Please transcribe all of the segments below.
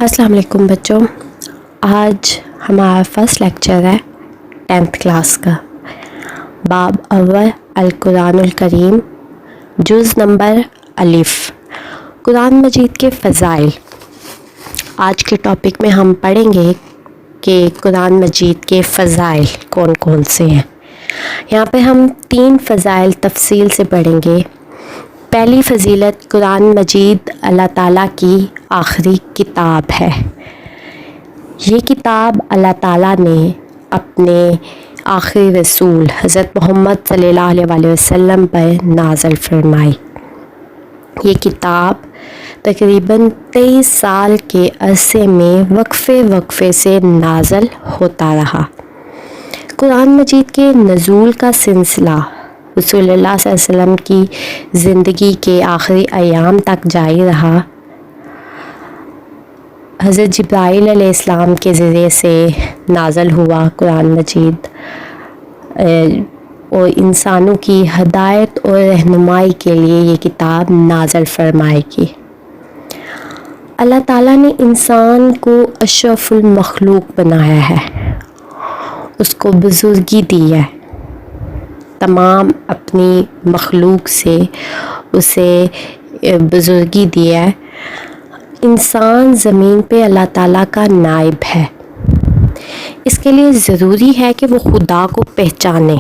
अस्सलाम वालेकुम बच्चों। आज हमारा फर्स्ट लेक्चर है 10th क्लास का। बाब अव्वल अल कुरानुल करीम, जुज़ नंबर अलिफ, कुरान मजीद के फ़ज़ाइल। आज के टॉपिक में हम पढ़ेंगे कि कुरान मजीद के फ़ज़ाइल कौन कौन से हैं। यहाँ पे हम 3 फ़ज़ाइल तफसील से पढ़ेंगे। पहली फ़जीलत, कुरान मजीद अल्लाह ताला की आखिरी किताब है। ये किताब अल्लाह ताला ने अपने आखिरी रसूल हज़रत मोहम्मद सल्लल्लाहु अलैहि वसल्लम पर नाज़िल फरमाई। ये किताब तकरीबन 23 साल के अरसे में वक्फ़े से नाज़िल होता रहा। कुरान मजीद के नज़ूल का सिलसिला रसूलुल्लाह सल्लल्लाहु अलैहि वसल्लम की ज़िंदगी के आखिरी अयाम तक जारी रहा। हज़रत जिब्राईल अलैहिस्सलाम के ज़रिए से नाज़िल हुआ कुरान मजीद और इंसानों की हदायत और रहनुमाई के लिए ये किताब नाज़िल फरमाएगी। अल्लाह ताला ने इंसान को अशरफुल मखलूक बनाया है, उसको बुज़ुर्गी दी है। तमाम अपनी मखलूक से उसे बुज़ुर्गी दी है। इंसान ज़मीन पे अल्लाह ताला का नाइब है। इसके लिए ज़रूरी है कि वो खुदा को पहचाने,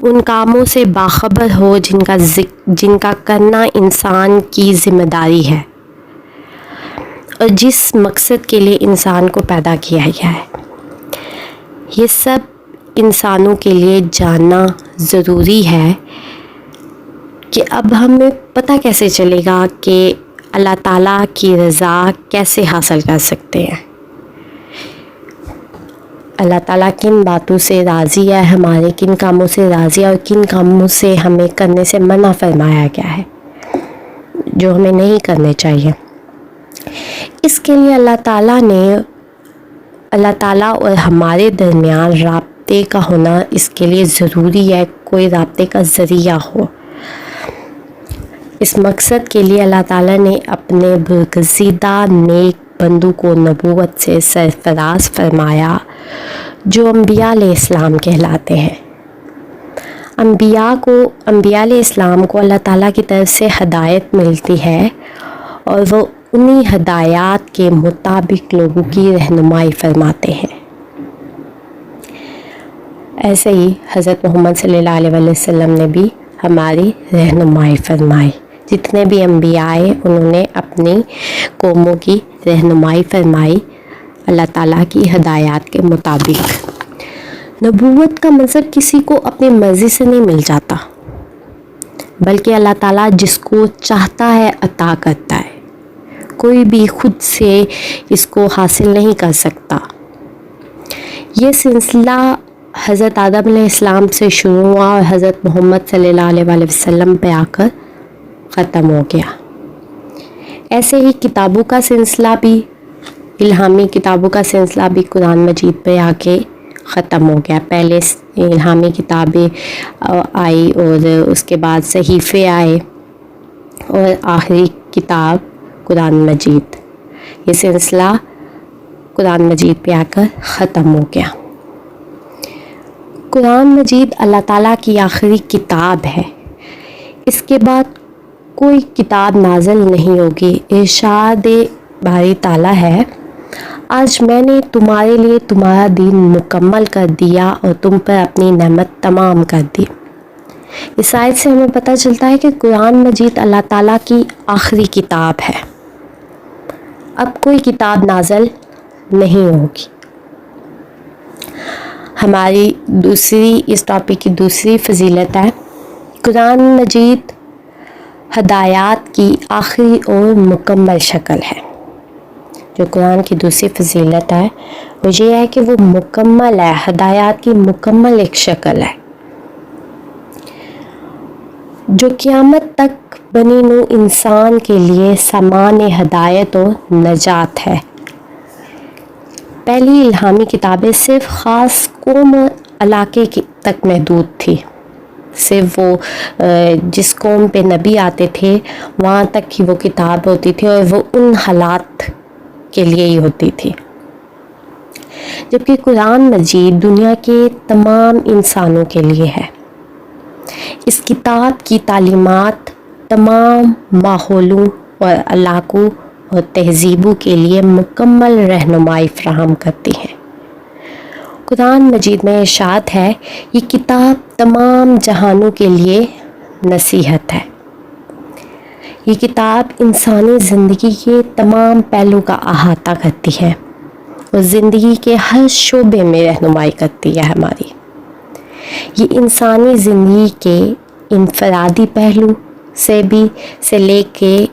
उन कामों से बाखबर हो जिनका करना इंसान की ज़िम्मेदारी है और जिस मकसद के लिए इंसान को पैदा किया गया है। ये सब इंसानों के लिए जानना ज़रूरी है कि अब हमें पता कैसे चलेगा कि अल्लाह ताला की रज़ा कैसे हासिल कर सकते हैं। अल्लाह ताला किन बातों से राज़ी है, हमारे किन कामों से राज़ी है और किन कामों से हमें करने से मना फरमाया गया है, जो हमें नहीं करने चाहिए। इसके लिए अल्लाह ताला और हमारे दरमियान राब्ते का होना इसके लिए ज़रूरी है। कोई राब्ते का ज़रिया हो। इस मकसद के लिए अल्लाह ताला ने अपने बरगज़ीदा नेक बंदों को नबूवत से सरफराज फरमाया, जो अम्बिया अलैहिस्सलाम कहलाते हैं। अम्बिया अलैहिस्सलाम को अल्लाह ताला की तरफ से हदायत मिलती है और वो उन्हीं हदायत के मुताबिक लोगों की रहनुमाई फरमाते हैं। ऐसे ही हज़रत मोहम्मद सल्लल्लाहु अलैहि वसल्लम ने भी हमारी रहनुमाई फरमाई। जितने भी अम्बिया आए उन्होंने अपनी कौमों की रहनुमाई फरमाई अल्लाह ताला की हदायत के मुताबिक। नबूवत का मंसब किसी को अपनी मर्ज़ी से नहीं मिल जाता, बल्कि अल्लाह ताला जिसको चाहता है अता करता है। कोई भी खुद से इसको हासिल नहीं कर सकता। ये सिलसिला हज़रत आदम अलैहिस्सलाम से शुरू हुआ और हज़रत मोहम्मद सल्लल्लाहु अलैहि वसल्लम पे आकर ख़त्म हो गया। ऐसे ही किताबों का सिलसिला भी, इल्हामी किताबों का सिलसिला भी कुरान मजीद पे आके ख़त्म हो गया। पहले इल्हामी किताबें आई और उसके बाद सहीफ़े आए और आखिरी किताब कुरान मजीद। ये सिलसिला कुरान मजीद पे आकर ख़त्म हो गया। कुरान मजीद अल्लाह ताला की आखिरी किताब है। इसके बाद कोई किताब नाज़िल नहीं होगी। इरशाद बारी ताला है, आज मैंने तुम्हारे लिए तुम्हारा दीन मुकम्मल कर दिया और तुम पर अपनी नेमत तमाम कर दी। इस आयत से हमें पता चलता है कि कुरान मजीद अल्लाह ताला की आखिरी किताब है। अब कोई किताब नाज़िल नहीं होगी। हमारी इस टॉपिक की दूसरी फ़जीलत है, कुरान मजीद हदायत की आखिरी और मुकम्मल शक्ल है। जो कुरान की दूसरी फ़जीलत है वो ये है कि वो मुकम्मल है, हदायत की मुकम्मल एक शक्ल है जो क़यामत तक बनी नू इंसान के लिए सामान हदायत और नजात है। पहली इल्हामी किताबें सिर्फ़ ख़ास कौम और इलाके तक महदूद थी। सिर्फ वो जिस कौम पे नबी आते थे वहाँ तक ही वो किताब होती थी और वो उन हालात کے لیے ہی ہوتی تھی، جبکہ قرآن مجید دنیا کے تمام انسانوں کے لیے ہے۔ اس کتاب کی تعلیمات تمام ماحولوں اور علاقوں اور تہذیبوں کے لیے مکمل رہنمائی فراہم کرتی ہیں۔ قرآن مجید میں ارشاد ہے، یہ کتاب تمام جہانوں کے لیے نصیحت ہے۔ یہ کتاب انسانی زندگی کے تمام پہلو کا احاطہ کرتی ہے اور زندگی کے ہر شعبے میں رہنمائی کرتی ہے ہماری۔ یہ انسانی زندگی کے انفرادی پہلو سے لے کے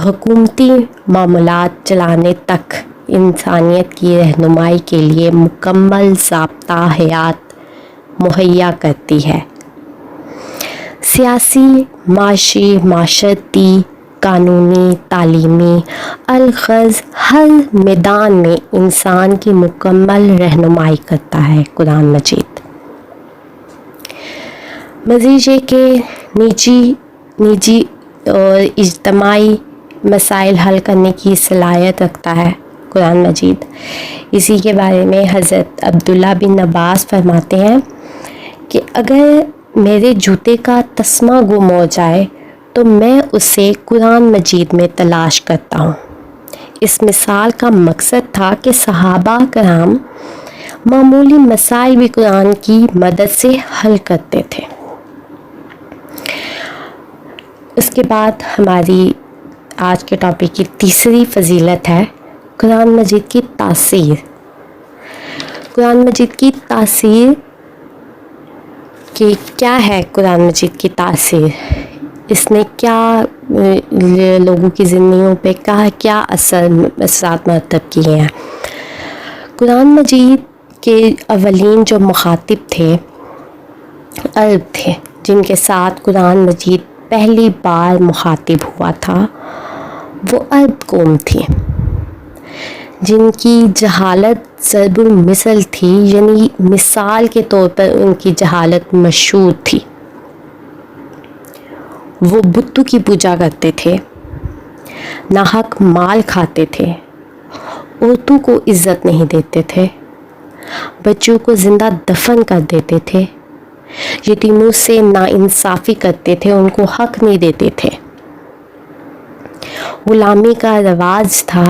حکومتی معاملات چلانے تک انسانیت کی رہنمائی کے لیے مکمل ضابطہ حیات مہیا کرتی ہے۔ سیاسی، معاشی، معاشرتی، قانونی، تعلیمی، الغرض ہر میدان میں انسان کی مکمل رہنمائی کرتا ہے قرآن مجید۔ مزید یہ کہ نجی اور اجتماعی مسائل حل کرنے کی صلاحیت رکھتا ہے قرآن مجید۔ اسی کے بارے میں حضرت عبداللہ بن عباس فرماتے ہیں کہ اگر میرے جوتے کا تسمہ گم ہو جائے تو میں اسے قرآن مجید میں تلاش کرتا ہوں۔ اس مثال کا مقصد تھا کہ صحابہ کرام معمولی مسائل بھی قرآن کی مدد سے حل کرتے تھے۔ اس کے بعد ہماری آج کے ٹاپک کی تیسری فضیلت ہے قرآن مجید کی تاثیر۔ قرآن مجید کی تاثیر کہ کیا ہے قرآن مجید کی تاثیر، اس نے کیا لوگوں کی زندگیوں پہ کیا اثرات مرتب کیے ہیں۔ قرآن مجید کے اولین جو مخاطب تھے عرب تھے، جن کے ساتھ قرآن مجید پہلی بار مخاطب ہوا تھا، وہ عرب قوم تھی جن کی جہالت ضرب المثل تھی، یعنی مثال کے طور پر ان کی جہالت مشہور تھی۔ وہ بتوں کی پوجا کرتے تھے، ناحق مال کھاتے تھے، عورتوں کو عزت نہیں دیتے تھے، بچوں کو زندہ دفن کر دیتے تھے، یتیموں سے ناانصافی کرتے تھے، ان کو حق نہیں دیتے تھے، غلامی کا رواج تھا،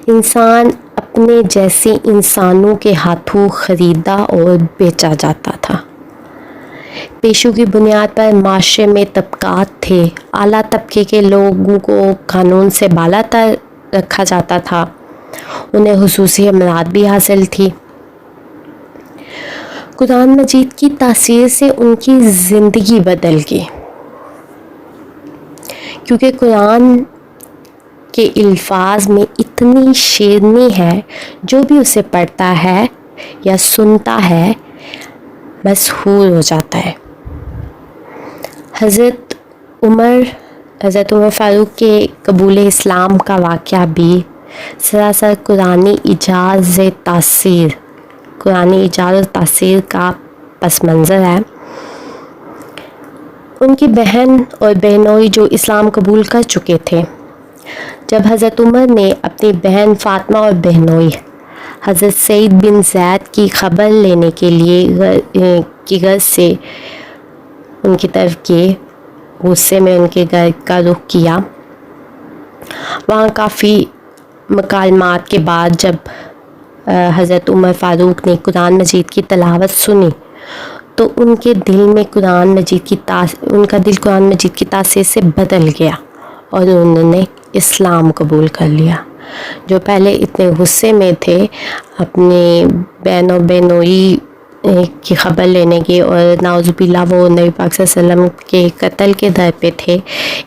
انسان اپنے جیسے انسانوں کے ہاتھوں خریدا اور بیچا جاتا تھا، پیشوں کی بنیاد پر معاشرے میں طبقات تھے، اعلیٰ طبقے کے لوگوں کو قانون سے بالاتر رکھا جاتا تھا، انہیں خصوصی امراض بھی حاصل تھی۔ قرآن مجید کی تاثیر سے ان کی زندگی بدل گئی، کیونکہ قرآن کے الفاظ میں اتنی شیرینی ہے، جو بھی اسے پڑھتا ہے یا سنتا ہے مسحور ہو جاتا ہے۔ حضرت عمر فاروق کے قبول اسلام کا واقعہ بھی سراسر قرآنی اعجاز و تاثیر کا پس منظر ہے۔ ان کی بہن اور بہنوئی جو اسلام قبول کر چکے تھے، جب حضرت عمر نے اپنی بہن فاطمہ اور بہنوئی حضرت سعید بن زید کی خبر لینے کے لیے کی غرض سے ان کی طرف گئے، غصے میں ان کے گھر کا رخ کیا، وہاں کافی مکالمات کے بعد جب حضرت عمر فاروق نے قرآن مجید کی تلاوت سنی تو ان کے دل میں ان کا دل قرآن مجید کی تاثیر سے بدل گیا اور انہوں نے اسلام قبول کر لیا۔ جو پہلے اتنے غصے میں تھے، اپنے بہن و بہنوئی کی خبر لینے کے اور نعوذ باللہ وہ نبی پاک صلی اللہ علیہ وسلم کے قتل کے در پہ تھے،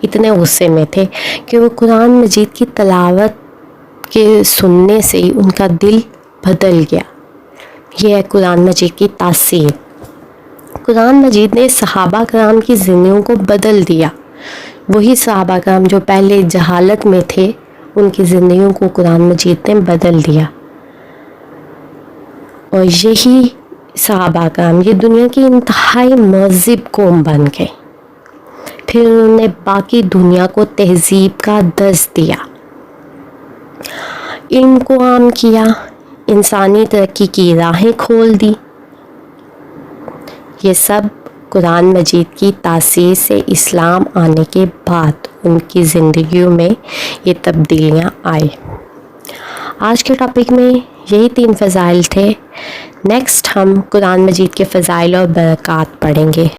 اتنے غصے میں تھے کہ وہ قرآن مجید کی تلاوت کے سننے سے ہی ان کا دل بدل گیا۔ یہ ہے قرآن مجید کی تاثیر۔ قرآن مجید نے صحابہ کرام کی زندگیوں کو بدل دیا۔ وہی صحابہ کرام جو پہلے جہالت میں تھے، ان کی زندگیوں کو قرآن مجید نے بدل دیا، اور یہی صحابہ کرام یہ دنیا کی انتہائی مہذب قوم بن گئے۔ پھر انہوں نے باقی دنیا کو تہذیب کا درس دیا۔ علم کو عام کیا، انسانی ترقی کی راہیں کھول دی۔ یہ سب قرآن مجید کی تاثیر سے اسلام آنے کے بعد ان کی زندگیوں میں یہ تبدیلیاں آئی۔ آج کے ٹاپک میں یہی 3 فضائل تھے۔ نیکسٹ ہم قرآن مجید کے فضائل اور برکات پڑھیں گے۔